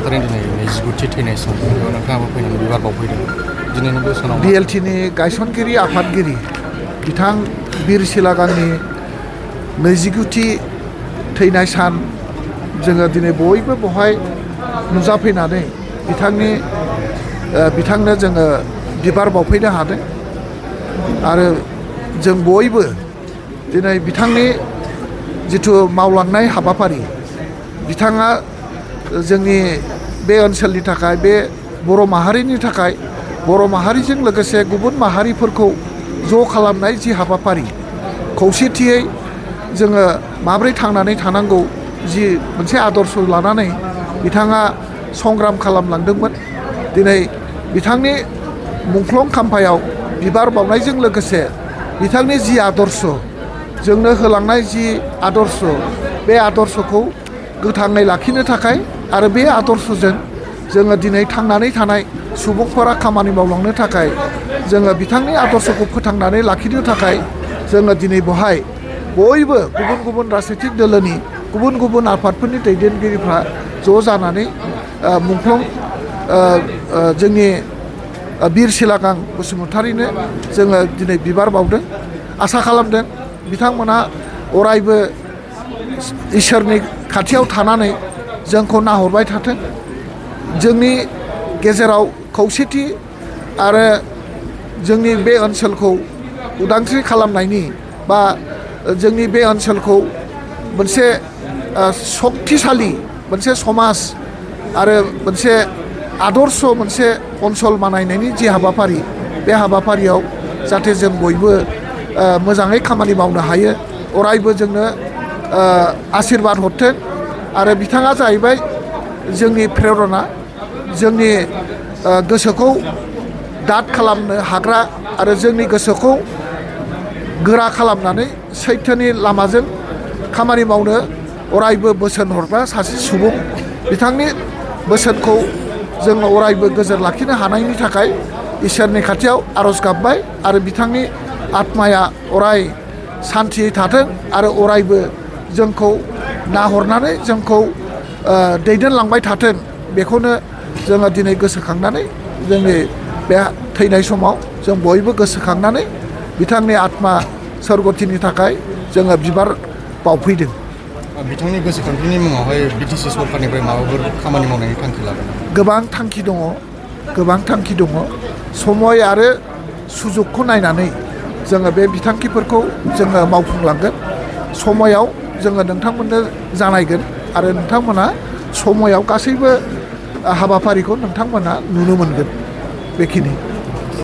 बसुमतारिनि दिनै 29थि थैनाय सान बेयाव नोंथाङाबो फैनानै बिबार बावफैदों दिनैनि बे सानाव BLTनि गायसनगिरि आफादगिरि बिथां बिर सिलागांनि 29थि थैनाय सान जोङो दिनै बयबो बेवहाय नुजाफैनानै बिथांनो जोङो बिबार बावफैनो हादों आरो जों बयबो दिनै बिथांनि जिथु मावलांनाय हाबाफारि बिथाङा जोंनि बे ओनसोलनि थाखाय बे बर' माहारिनि थाखाय बर' माहारिजों लोगोसे गुबुन माहारिफोरखौ ज' खालामनाय जि हाबाफारि खौसेथियै जोङो माब्रै थांनानै थानांगौ जि मोनसे आदर्श लानानै बिथाङा संग्राम खालामलांदोंमोन दिनै बिथांनि मुंख्लं खाम्फायाव बिबार बावनायजों लोगोसे बिथांनि जि आदर्श जोंनो होलांनाय जि आदर्श बे आदर्शखौ गोथाङै लाखिनो थाखाय आरो बे आदर्शजों जोङो दिनै थांनानै थानाय सुबुंफोरा खामानि मावलांनो थाखाय जोङो बिथांनि आदर्शखौ फोथांनानै लाखिनो थाखाय जोङो दिनै बेवहाय बयबो गुबुन गुबुन राजनितिक दोलोनि गुबुन गुबुन आफादफोरनि दैदेनगिरिफ्रा ज' जानानै मुंख्लं जोंनि बिर सिलागां बसुमतारिनो जोङो दिनै बिबार बावदों आसा खालामदों बिथांमोनहा अरायबो इसोरनि खाथियाव थानानै जोंखौ नाहरबाय थाथों जोंनि गेजेराव खौसेथि आरो जोंनि बे ओनसोलखौ उदांस्रि खालामनायनि बा जोंनि बे ओनसोलखौ मोनसे सक्तिशालि मोनसे समाज आरो मोनसे आदर्श मोनसे ओनसोल बानायनायनि जि हाबाफारि बे हाबाफारियाव जाहाथे जों बयबो मोजाङै खामानि मावनो हायो अरायबो जोंनो आशीर्बाद हरथों आरो बिथाङा जाहैबाय जोंनि प्रेरणा जोंनि गोसोखौ दाद खालामनो हाग्रा आरो जोंनि गोसोखौ गोरा खालामनानै सैथोनि लामाजों खामानि मावनो अरायबो बोसोन हरग्रा सासे सुबुं बिथांनि बोसोनखौ जोङो अरायबो गोजोर लाखिनो हानायनि थाखाय इसोरनि खाथियाव आर'ज गाबबाय आरो बिथांनि आत्माया अराय सान्थियै थाथों आरो अरायबो जोंखौ नाहरनानै जोंखौ दैदेनलांबाय थाथों बेखौनो जोङो दिनै गोसोखांनानै जोंनि बे थैनाय समाव जों बयबो गोसोखांनानै बिथांनि आत्मा सोरगोथिनि थाखाय जोङो बिबार बावफैदों बिथांनि गोसोखांथिनि मुङावहाय BTC सरकारनिफ्राय माबाफोर खामानि मावनायनि थांखि लादों गोबां थांखि दङ समय आरो सुजुगखौ नायनानै जोङो बे बिथांखिफोरखौ जोङो मावफुंलांगोन समायाव जोङो नोंथांमोननो जानायगोन आरो नोंथांमोना समायाव गासैबो हाबाफारिखौ नोंथांमोना नुनो मोनगोन बेखिनि